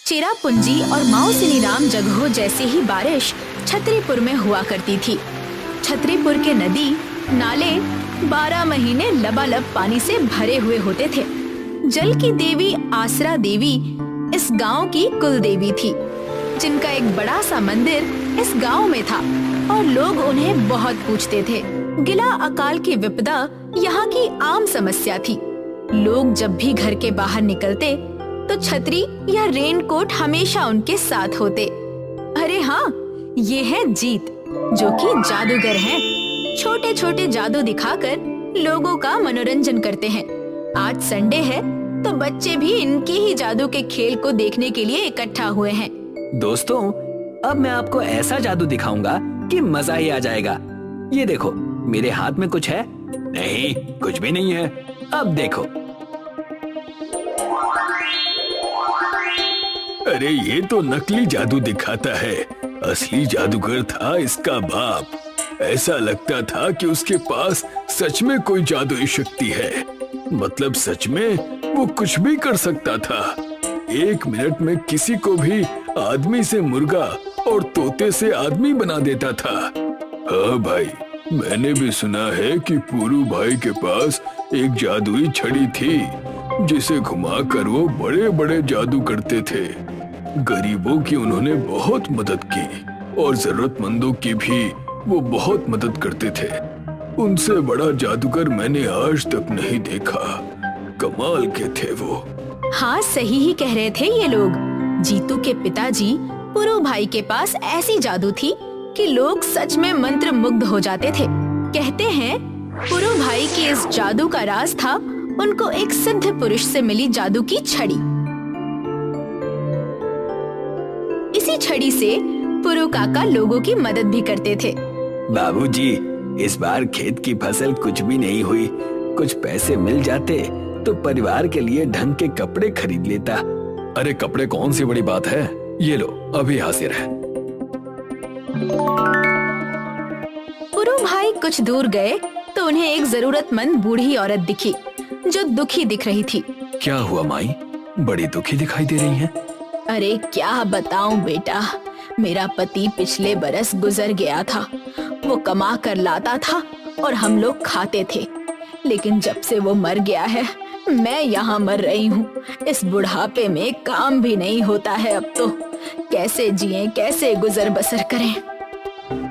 चेरापूंजी और माउसिनीराम जगहों जैसी ही बारिश छतरीपुर में हुआ करती थी। छतरीपुर के नदी नाले 12 महीने लबालब पानी से भरे हुए होते थे। जल की देवी आसरा देवी इस गांव की कुल देवी थी, जिनका एक बड़ा सा मंदिर इस गांव में था और लोग उन्हें बहुत पूजते थे। गिला अकाल की विपदा यहाँ की आम समस्या थी। लोग जब भी घर के बाहर निकलते तो छतरी या रेनकोट हमेशा उनके साथ होते। अरे हाँ, ये है जीत, जो कि जादूगर हैं। छोटे छोटे जादू दिखाकर लोगों का मनोरंजन करते हैं। आज संडे है तो बच्चे भी इनके ही जादू के खेल को देखने के लिए इकट्ठा हुए हैं। दोस्तों, अब मैं आपको ऐसा जादू दिखाऊंगा कि मजा ही आ जाएगा। ये देखो, मेरे हाथ में कुछ है? नहीं, कुछ भी नहीं है। अब देखो। अरे ये तो नकली जादू दिखाता है, असली जादूगर था इसका बाप। ऐसा लगता था कि उसके पास सच में कोई जादुई शक्ति है, मतलब सच में वो कुछ भी कर सकता था। 1 मिनट में किसी को भी आदमी से मुर्गा और तोते से आदमी बना देता था। हाँ भाई, मैंने भी सुना है कि पुरू भाई के पास एक जादुई छड़ी थी, जिसे घुमाकर वो बड़े बड़े जादू करते थे। गरीबों की उन्होंने बहुत मदद की और जरूरतमंदों की भी वो बहुत मदद करते थे। उनसे बड़ा जादूगर मैंने आज तक नहीं देखा। कमाल के थे वो। हाँ, सही ही कह रहे थे ये लोग। जीतू के पिताजी पुरू भाई के पास ऐसी जादू थी कि लोग सच में मंत्र मुग्ध हो जाते थे। कहते हैं पुरू भाई के इस जादू का राज था उनको एक सिद्ध पुरुष से मिली जादू की छड़ी। इसी छड़ी से पुरू काका लोगों की मदद भी करते थे। बाबूजी, इस बार खेत की फसल कुछ भी नहीं हुई। कुछ पैसे मिल जाते तो परिवार के लिए ढंग के कपड़े खरीद लेता। अरे कपड़े कौन सी बड़ी बात है, ये लो अभी हाजिर है। पुरू भाई कुछ दूर गए तो उन्हें एक जरूरतमंद बूढ़ी औरत दिखी, जो दुखी दिख रही थी। क्या हुआ माई, बड़ी दुखी दिखाई दे रही हैं? अरे क्या बताऊं बेटा, मेरा पति पिछले बरस गुजर गया था। वो कमा कर लाता था और हम लोग खाते थे, लेकिन जब से वो मर गया है मैं यहाँ मर रही हूँ। इस बुढ़ापे में काम भी नहीं होता है अब तो। कैसे जिएं, कैसे गुजर बसर करें।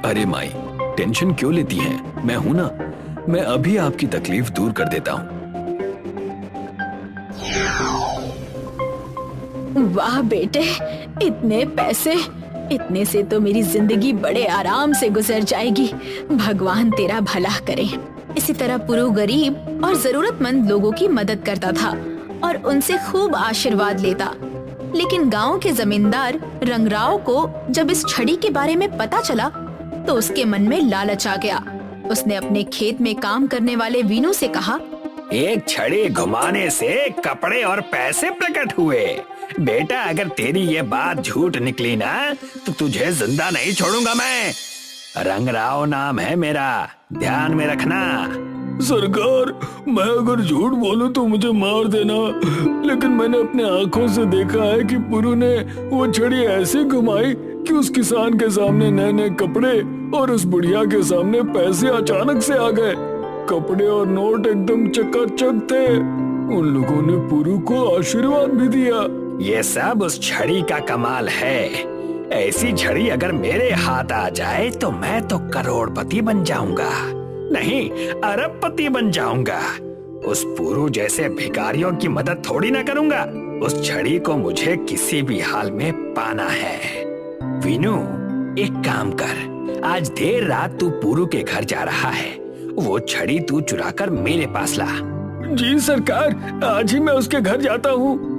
अरे माई, टेंशन क्यों लेती हैं? मैं हूँ ना, मैं अभी आपकी तकलीफ दूर कर देता हूँ। वाह बेटे, इतने पैसे, इतने से तो मेरी जिंदगी बड़े आराम से गुजर जाएगी। भगवान तेरा भला करे। इसी तरह पुरू गरीब और जरूरतमंद लोगों की मदद करता था और उनसे खूब आशीर्वाद लेता। लेकिन गांव के जमींदार रंगराव को जब इस छड़ी के बारे में पता चला तो उसके मन में लालच आ गया। उसने अपने खेत में काम करने वाले वीनू से कहा, एक छड़ी घुमाने से कपड़े और पैसे प्रकट हुए। बेटा, अगर तेरी ये बात झूठ निकली ना तो तुझे जिंदा नहीं छोड़ूंगा मैं। रंगराव नाम है मेरा, ध्यान में रखना। सरकार, मैं अगर झूठ बोलूं तो मुझे मार देना, लेकिन मैंने अपने आंखों से देखा है कि पुरू ने वो छड़ी ऐसे घुमाई कि उस किसान के सामने नए नए कपड़े और उस बुढ़िया के सामने पैसे अचानक से आ गए। कपड़े और नोट एकदम चकाचक थे। उन लोगों ने पुरू को आशीर्वाद भी दिया। ये सब उस छड़ी का कमाल है। ऐसी छड़ी अगर मेरे हाथ आ जाए तो मैं तो करोड़पति बन जाऊंगा, नहीं अरबपति बन जाऊंगा। उस पुरू जैसे भिखारियों की मदद थोड़ी ना करूंगा। उस छड़ी को मुझे किसी भी हाल में पाना है। वीनू, एक काम कर, आज देर रात तू पुरू के घर जा रहा है। वो छड़ी तू चुराकर मेरे पास ला। जी सरकार, आज ही मैं उसके घर जाता हूँ।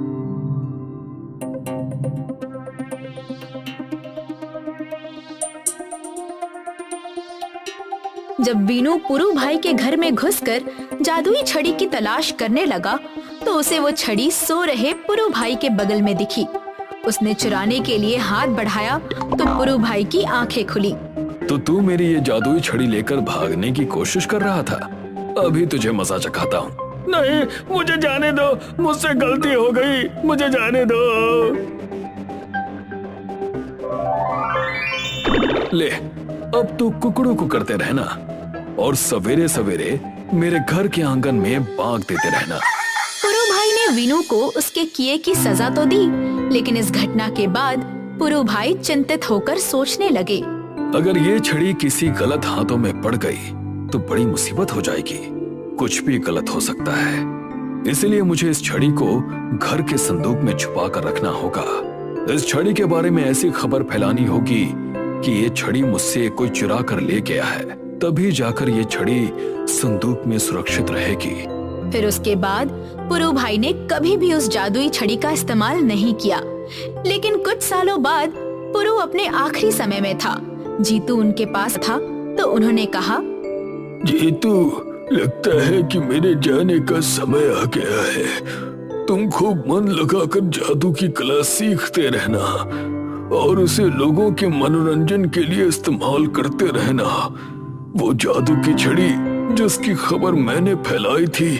जब वीनू पुरू भाई के घर में घुसकर जादुई छड़ी की तलाश करने लगा तो उसे वो छड़ी सो रहे पुरू भाई के बगल में दिखी। उसने चुराने के लिए हाथ बढ़ाया तो पुरू भाई की आंखें खुली। तो तू मेरी ये जादुई छड़ी लेकर भागने की कोशिश कर रहा था? अभी तुझे मजा चखाता हूँ। नहीं, मुझे जाने दो, मुझसे गलती हो गई, मुझे जाने दो। ले, अब तू कुकड़ू करते रहना और सवेरे सवेरे मेरे घर के आंगन में बाग देते रहना। पुरु भाई ने वीनू को उसके किए की सजा तो दी, लेकिन इस घटना के बाद पुरु भाई चिंतित होकर सोचने लगे। अगर ये छड़ी किसी गलत हाथों में पड़ गई तो बड़ी मुसीबत हो जाएगी। कुछ भी गलत हो सकता है, इसलिए मुझे इस छड़ी को घर के संदूक में छुपा कर रखना होगा। इस छड़ी के बारे में ऐसी खबर फैलानी होगी कि ये छड़ी मुझसे कोई चुरा कर ले गया है, तभी जाकर ये छड़ी संदूक में सुरक्षित रहेगी। फिर उसके बाद पुरु भाई ने कभी भी उस जादुई छड़ी का इस्तेमाल नहीं किया। लेकिन कुछ सालों बाद पुरु अपने आखिरी समय में था। जीतू उनके पास था तो उन्होंने कहा, जीतू, लगता है कि मेरे जाने का समय आ गया है। तुम खूब मन लगाकर जादू की कला सीखते रहना और उसे लोगों के मनोरंजन के लिए इस्तेमाल करते रहना। वो जादू की छड़ी जिसकी खबर मैंने फैलाई थी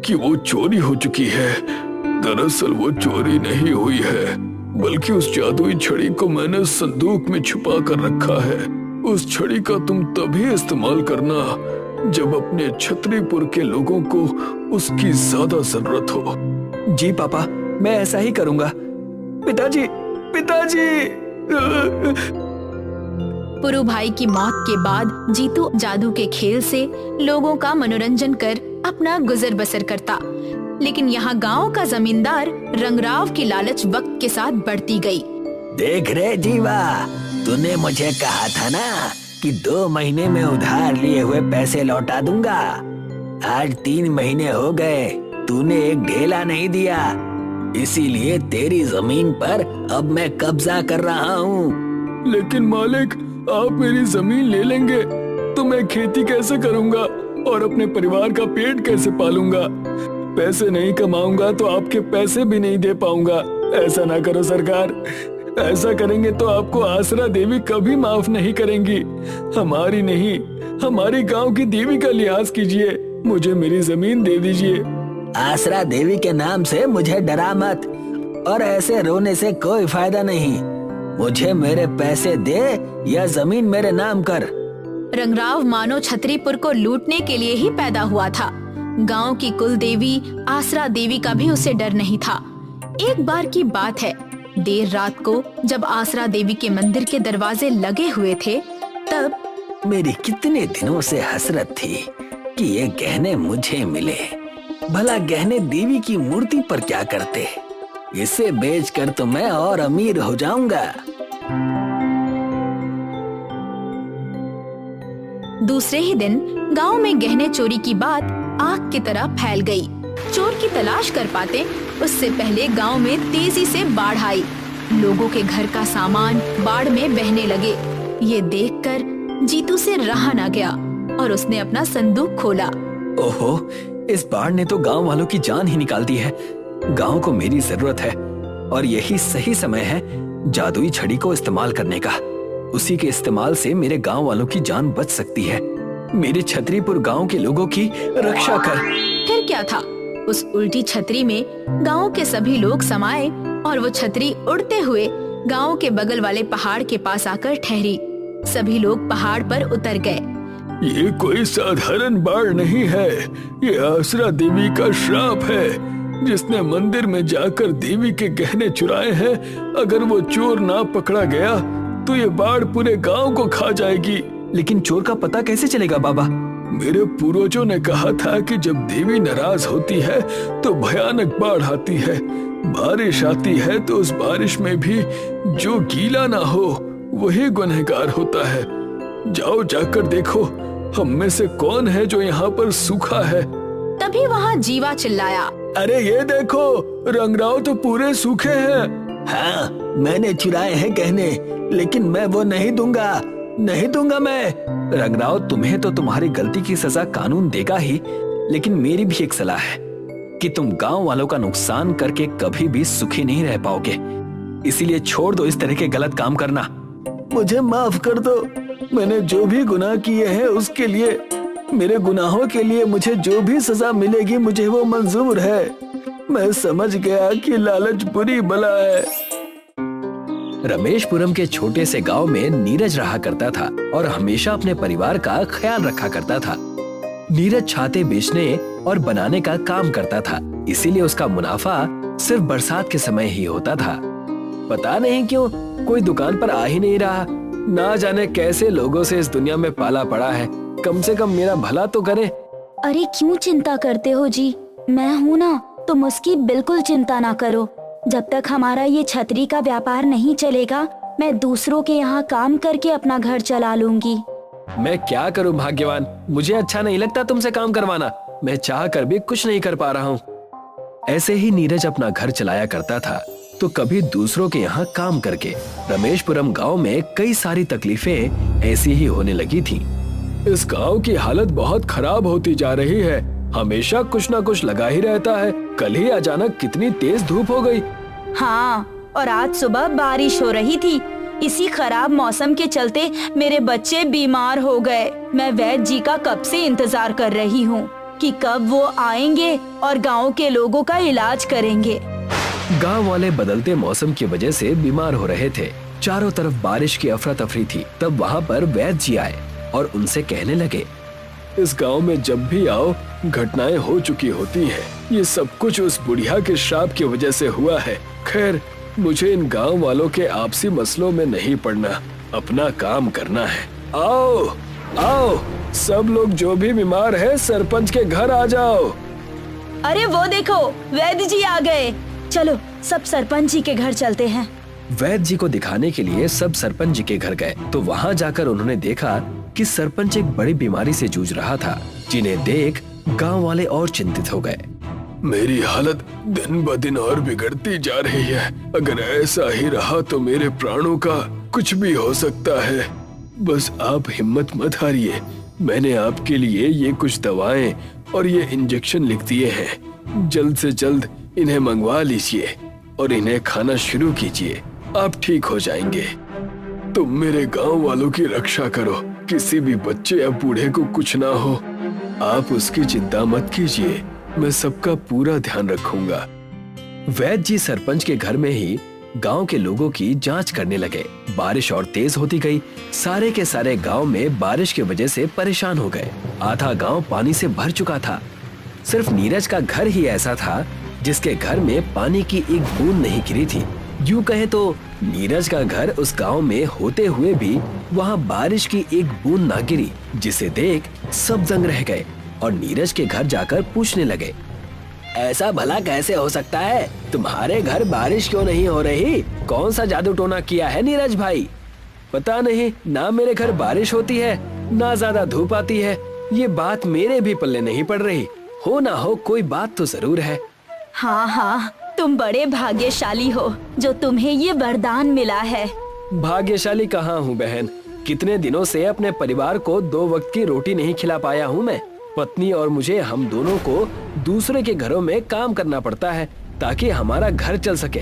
कि वो चोरी हो चुकी है, दरअसल वो चोरी नहीं हुई है, बल्कि उस जादुई छड़ी को मैंने संदूक में छुपा कर रखा है। उस छड़ी का तुम तभी इस्तेमाल करना जब अपने छतरीपुर के लोगों को उसकी ज्यादा जरूरत हो। जी पापा, मैं ऐसा ही करूंगा। पिताजी, पिताजी। पुरु भाई की मौत के बाद जीतू जादू के खेल से लोगों का मनोरंजन कर अपना गुजर बसर करता। लेकिन यहाँ गांव का जमींदार रंगराव की लालच वक्त के साथ बढ़ती गई। देख रे जीवा, तूने मुझे कहा था ना कि 2 महीने में उधार लिए हुए पैसे लौटा दूंगा। आज 3 महीने हो गए, तूने एक ढेला नहीं दिया, इसीलिए तेरी जमीन पर अब मैं कब्जा कर रहा हूँ। लेकिन मालिक, आप मेरी जमीन ले लेंगे तो मैं खेती कैसे करूँगा और अपने परिवार का पेट कैसे पालूंगा? पैसे नहीं कमाऊंगा तो आपके पैसे भी नहीं दे पाऊंगा। ऐसा ना करो सरकार, ऐसा करेंगे तो आपको आसरा देवी कभी माफ नहीं करेंगी। हमारी नहीं, हमारी गांव की देवी का लिहाज कीजिए, मुझे मेरी जमीन दे दीजिए। आसरा देवी के नाम से मुझे डरा मत, और ऐसे रोने से कोई फायदा नहीं। मुझे मेरे पैसे दे या जमीन मेरे नाम कर। रंगराव मानो छतरीपुर को लूटने के लिए ही पैदा हुआ था। गांव की कुल देवी आसरा देवी का भी उसे डर नहीं था। एक बार की बात है, देर रात को जब आसरा देवी के मंदिर के दरवाजे लगे हुए थे, तब मेरी कितने दिनों से हसरत थी कि ये गहने मुझे मिले। भला गहने देवी की मूर्ति पर क्या करते? इसे बेचकर तो मैं और अमीर हो जाऊंगा। दूसरे ही दिन गांव में गहने चोरी की बात आग की तरह फैल गई। चोर की तलाश कर पाते उससे पहले गांव में तेजी से बाढ़ आई। लोगों के घर का सामान बाढ़ में बहने लगे। ये देखकर जीतू से रहा ना गया और उसने अपना संदूक खोला। ओहो, इस बाढ़ ने तो गांव वालों की जान ही निकाल दी है। गांव को मेरी जरूरत है और यही सही समय है जादुई छड़ी को इस्तेमाल करने का। उसी के इस्तेमाल से मेरे गांव वालों की जान बच सकती है। मेरे छतरीपुर गांव के लोगों की रक्षा कर। फिर क्या था, उस उल्टी छतरी में गांव के सभी लोग समाये और वो छतरी उड़ते हुए गांव के बगल वाले पहाड़ के पास आकर ठहरी। सभी लोग पहाड़ पर उतर गए। ये कोई साधारण बाढ़ नहीं है, ये आसरा देवी का श्राप है जिसने मंदिर में जाकर देवी के गहने चुराए हैं। अगर वो चोर ना पकड़ा गया तो ये बाढ़ पूरे गांव को खा जाएगी। लेकिन चोर का पता कैसे चलेगा बाबा? मेरे पूर्वजों ने कहा था कि जब देवी नाराज होती है तो भयानक बाढ़ आती है। बारिश आती है तो उस बारिश में भी जो गीला ना हो वही गुनहगार होता है। जाओ जाकर देखो हम में से कौन है जो यहाँ पर सूखा है। तभी वहाँ जीवा चिल्लाया, अरे ये देखो, रंगराव तो पूरे सूखे हैं। हाँ, मैंने चुराए हैं गहने, लेकिन मैं वो नहीं दूंगा, नहीं दूंगा मैं। रंगराव, तुम्हें तो तुम्हारी गलती की सजा कानून देगा ही, लेकिन मेरी भी एक सलाह है कि तुम गांव वालों का नुकसान करके कभी भी सुखी नहीं रह पाओगे। इसीलिए छोड़ दो इस तरह के गलत काम करना। मुझे माफ कर दो, मैंने जो भी गुनाह किए हैं उसके लिए, मेरे गुनाहों के लिए मुझे जो भी सजा मिलेगी मुझे वो मंजूर है। मैं समझ गया कि लालच बुरी बला है। रमेशपुरम के छोटे से गांव में नीरज रहा करता था और हमेशा अपने परिवार का ख्याल रखा करता था। नीरज छाते बेचने और बनाने का काम करता था, इसीलिए उसका मुनाफा सिर्फ बरसात के समय ही होता था। पता नहीं क्यों कोई दुकान पर आ ही नहीं रहा। ना जाने कैसे लोगों से इस दुनिया में पाला पड़ा है। कम से कम मेरा भला तो करे। अरे क्यों चिंता करते हो जी, मैं हूँ ना, तुम उसकी बिल्कुल चिंता ना करो। जब तक हमारा ये छतरी का व्यापार नहीं चलेगा, मैं दूसरों के यहाँ काम करके अपना घर चला लूंगी। मैं क्या करूं भाग्यवान, मुझे अच्छा नहीं लगता तुमसे काम करवाना। मैं चाह कर भी कुछ नहीं कर पा रहा हूँ। ऐसे ही नीरज अपना घर चलाया करता था, तो कभी दूसरों के यहाँ काम करके रमेशपुरम गांव में कई सारी तकलीफें ऐसी ही होने लगी थी। इस गांव की हालत बहुत खराब होती जा रही है। हमेशा कुछ ना कुछ लगा ही रहता है। कल ही अचानक कितनी तेज धूप हो गई। हाँ, और आज सुबह बारिश हो रही थी। इसी खराब मौसम के चलते मेरे बच्चे बीमार हो गए। मैं वैद्य जी का कब से इंतजार कर रही हूँ कि कब वो आएंगे और गांव के लोगों का इलाज करेंगे। गांव वाले बदलते मौसम की वजह से बीमार हो रहे थे। चारों तरफ बारिश की अफरा तफरी थी। तब वहाँ पर वैद्य जी आए और उनसे कहने लगे, इस गांव में जब भी आओ घटनाएं हो चुकी होती हैं। ये सब कुछ उस बुढ़िया के श्राप की वजह से हुआ है। खैर, मुझे इन गांव वालों के आपसी मसलों में नहीं पड़ना, अपना काम करना है। आओ आओ, सब लोग जो भी बीमार है सरपंच के घर आ जाओ। अरे वो देखो, वैद्य जी आ गए। चलो सब सरपंच जी के घर चलते हैं। वैद्य जी को दिखाने के लिए सब सरपंच जी के घर गए, तो वहाँ जाकर उन्होंने देखा कि सरपंच एक बड़ी बीमारी से जूझ रहा था, जिन्हें देख गांव वाले और चिंतित हो गए। मेरी हालत दिन ब दिन और बिगड़ती जा रही है। अगर ऐसा ही रहा तो मेरे प्राणों का कुछ भी हो सकता है। बस आप हिम्मत मत हारिए। मैंने आपके लिए ये कुछ दवाएं और ये इंजेक्शन लिख दिए हैं। जल्द से जल्द इन्हें मंगवा लीजिए और इन्हें खाना शुरू कीजिए। आप ठीक हो जाएंगे। तुम मेरे गांव वालों की रक्षा करो, किसी भी बच्चे या बूढ़े को कुछ ना हो। आप उसकी चिंता मत कीजिए, मैं सबका पूरा ध्यान रखूंगा। वैद्य जी सरपंच के घर में ही गांव के लोगों की जांच करने लगे। बारिश और तेज होती गई। सारे के सारे गांव में बारिश की वजह से परेशान हो गए। आधा गांव पानी से भर चुका था। सिर्फ नीरज का घर ही ऐसा था जिसके घर में पानी की एक बूंद नहीं गिरी थी। यूं कहे तो नीरज का घर उस गांव में होते हुए भी वहां बारिश की एक बूंद ना गिरी, जिसे देख सब दंग रह गए और नीरज के घर जाकर पूछने लगे, ऐसा भला कैसे हो सकता है? तुम्हारे घर बारिश क्यों नहीं हो रही? कौन सा जादू टोना किया है नीरज भाई? पता नहीं, ना मेरे घर बारिश होती है ना ज्यादा धूप आती है। ये बात मेरे भी पल्ले नहीं पड़ रही। हो ना हो कोई बात तो जरूर है। हाँ हाँ, तुम बड़े भाग्यशाली हो जो तुम्हें ये वरदान मिला है। भाग्यशाली कहाँ हूँ बहन, कितने दिनों से अपने परिवार को 2 वक्त की रोटी नहीं खिला पाया हूँ मैं। पत्नी और मुझे हम दोनों को दूसरे के घरों में काम करना पड़ता है ताकि हमारा घर चल सके।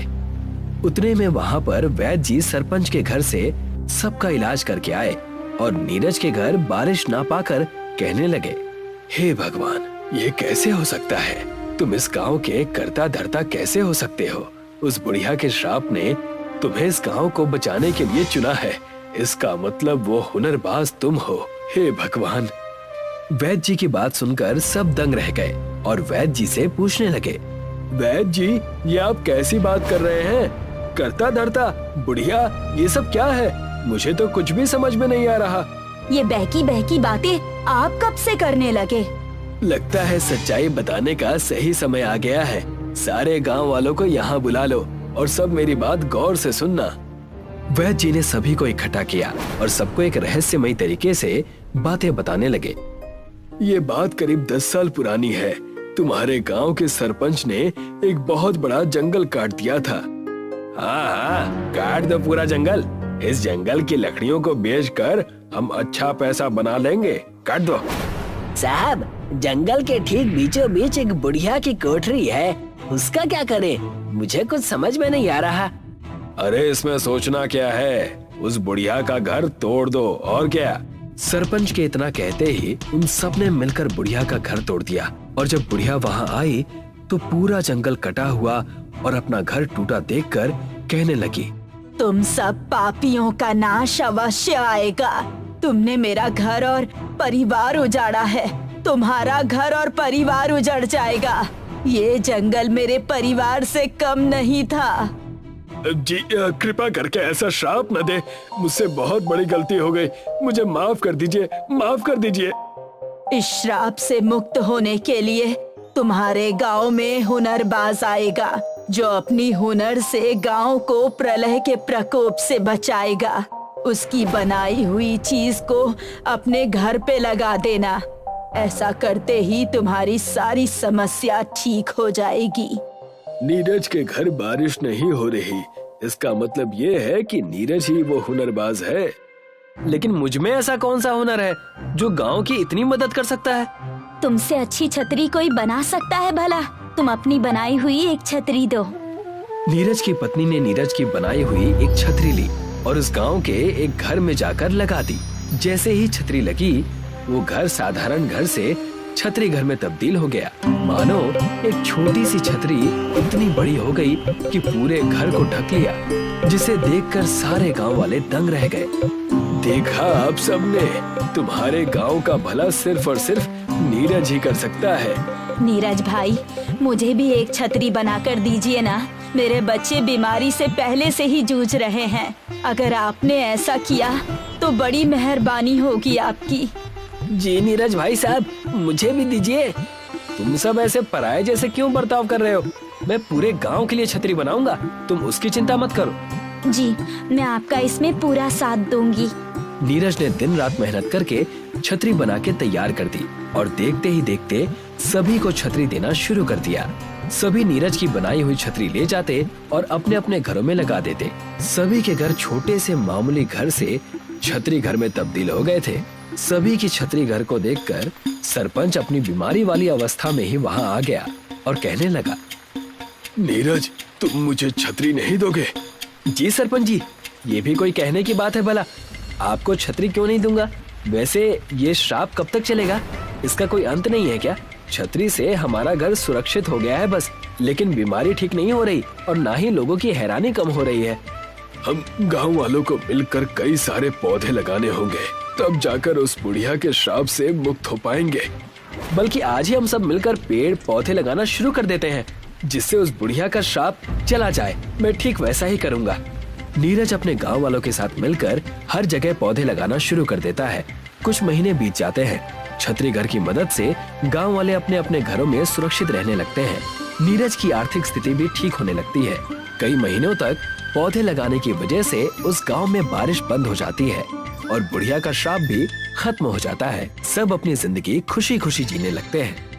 उतने में वहाँ पर वैद्य जी सरपंच के घर से सबका इलाज करके आए और नीरज के घर बारिश ना पाकर कहने लगे, हे भगवान, ये कैसे हो सकता है? तुम इस गांव के कर्ता धर्ता कैसे हो सकते हो? उस बुढ़िया के श्राप ने तुम्हें इस गांव को बचाने के लिए चुना है। इसका मतलब वो हुनरबाज तुम हो। हे भगवान। वैद्य जी की बात सुनकर सब दंग रह गए और वैद्य जी से पूछने लगे, वैद्य जी, ये आप कैसी बात कर रहे हैं? कर्ता धर्ता, बुढ़िया, ये सब क्या है? मुझे तो कुछ भी समझ में नहीं आ रहा। ये बहकी बहकी बातें आप कब से करने लगे? लगता है सच्चाई बताने का सही समय आ गया है। सारे गांव वालों को यहाँ बुला लो और सब मेरी बात गौर से सुनना। वैद्य जी ने सभी को इकट्ठा किया और सबको एक रहस्यमयी तरीके से बातें बताने लगे। ये बात करीब 10 साल पुरानी है। तुम्हारे गांव के सरपंच ने एक बहुत बड़ा जंगल काट दिया था। हाँ, काट दो पूरा जंगल। इस जंगल की लकड़ियों को बेचकर हम अच्छा पैसा बना लेंगे। काट दो। साहब, जंगल के ठीक बीचों बीच एक बुढ़िया की कोठरी है, उसका क्या करें? मुझे कुछ समझ में नहीं आ रहा। अरे इसमें सोचना क्या है, उस बुढ़िया का घर तोड़ दो और क्या। सरपंच के इतना कहते ही उन सब ने मिलकर बुढ़िया का घर तोड़ दिया और जब बुढ़िया वहाँ आई तो पूरा जंगल कटा हुआ और अपना घर टूटा देखकर कहने लगी, तुम सब पापियों का नाश अवश्य आएगा। तुमने मेरा घर और परिवार उजाड़ा है, तुम्हारा घर और परिवार उजड़ जाएगा। ये जंगल मेरे परिवार से कम नहीं था। जी कृपा करके ऐसा श्राप न दे, मुझसे बहुत बड़ी गलती हो गई, मुझे माफ कर दीजिए, माफ कर दीजिए। इस श्राप से मुक्त होने के लिए तुम्हारे गांव में हुनरबाज आएगा, जो अपनी हुनर से गांव को प्रलय के प्रकोप से बचाएगा। उसकी बनाई हुई चीज को अपने घर पे लगा देना। ऐसा करते ही तुम्हारी सारी समस्या ठीक हो जाएगी। नीरज के घर बारिश नहीं हो रही, इसका मतलब ये है कि नीरज ही वो हुनरबाज है। लेकिन मुझ में ऐसा कौन सा हुनर है जो गांव की इतनी मदद कर सकता है? तुमसे अच्छी छतरी कोई बना सकता है भला? तुम अपनी बनाई हुई एक छतरी दो। नीरज की पत्नी ने नीरज की बनाई हुई एक छतरी ली और उस गांव के एक घर में जाकर लगा दी। जैसे ही छतरी लगी, वो घर साधारण घर से छतरी घर में तब्दील हो गया। मानो एक छोटी सी छतरी इतनी बड़ी हो गई कि पूरे घर को ढक लिया, जिसे देखकर सारे गांव वाले दंग रह गए। देखा आप सबने, तुम्हारे गांव का भला सिर्फ और सिर्फ नीरज ही कर सकता है। नीरज भाई, मुझे भी एक छतरी बनाकर दीजिए ना। मेरे बच्चे बीमारी से पहले से ही जूझ रहे हैं। अगर आपने ऐसा किया तो बड़ी मेहरबानी होगी आपकी। जी नीरज भाई साहब, मुझे भी दीजिए। तुम सब ऐसे पराये जैसे क्यों बर्ताव कर रहे हो? मैं पूरे गांव के लिए छतरी बनाऊंगा, तुम उसकी चिंता मत करो। जी, मैं आपका इसमें पूरा साथ दूंगी। नीरज ने दिन रात मेहनत करके छतरी बना के तैयार कर दी और देखते ही देखते सभी को छतरी देना शुरू कर दिया। सभी नीरज की बनाई हुई छतरी ले जाते और अपने अपने घरों में लगा देते। सभी के घर छोटे से मामूली घर से छतरी घर में तब्दील हो गए थे। सभी की छतरी घर को देखकर सरपंच अपनी बीमारी वाली अवस्था में ही वहां आ गया और कहने लगा, नीरज, तुम मुझे छतरी नहीं दोगे? जी सरपंच जी, ये भी कोई कहने की बात है भला? आपको छतरी क्यों नहीं दूंगा? वैसे ये श्राप कब तक चलेगा? इसका कोई अंत नहीं है क्या? छतरी से हमारा घर सुरक्षित हो गया है बस, लेकिन बीमारी ठीक नहीं हो रही और ना ही लोगों की हैरानी कम हो रही है। हम गांव वालों को मिलकर कई सारे पौधे लगाने होंगे, तब जाकर उस बुढ़िया के श्राप से मुक्त हो पाएंगे। बल्कि आज ही हम सब मिलकर पेड़ पौधे लगाना शुरू कर देते हैं, जिससे उस बुढ़िया का श्राप चला जाए। मैं ठीक वैसा ही करूंगा। नीरज अपने गांव वालों के साथ मिलकर हर जगह पौधे लगाना शुरू कर देता है। कुछ महीने बीत जाते हैं। छतरी घर की मदद से गांव वाले अपने अपने घरों में सुरक्षित रहने लगते हैं। नीरज की आर्थिक स्थिति भी ठीक होने लगती है। कई महीनों तक पौधे लगाने की वजह से उस गांव में बारिश बंद हो जाती है और बुढ़िया का श्राप भी खत्म हो जाता है। सब अपनी जिंदगी खुशी खुशी जीने लगते हैं।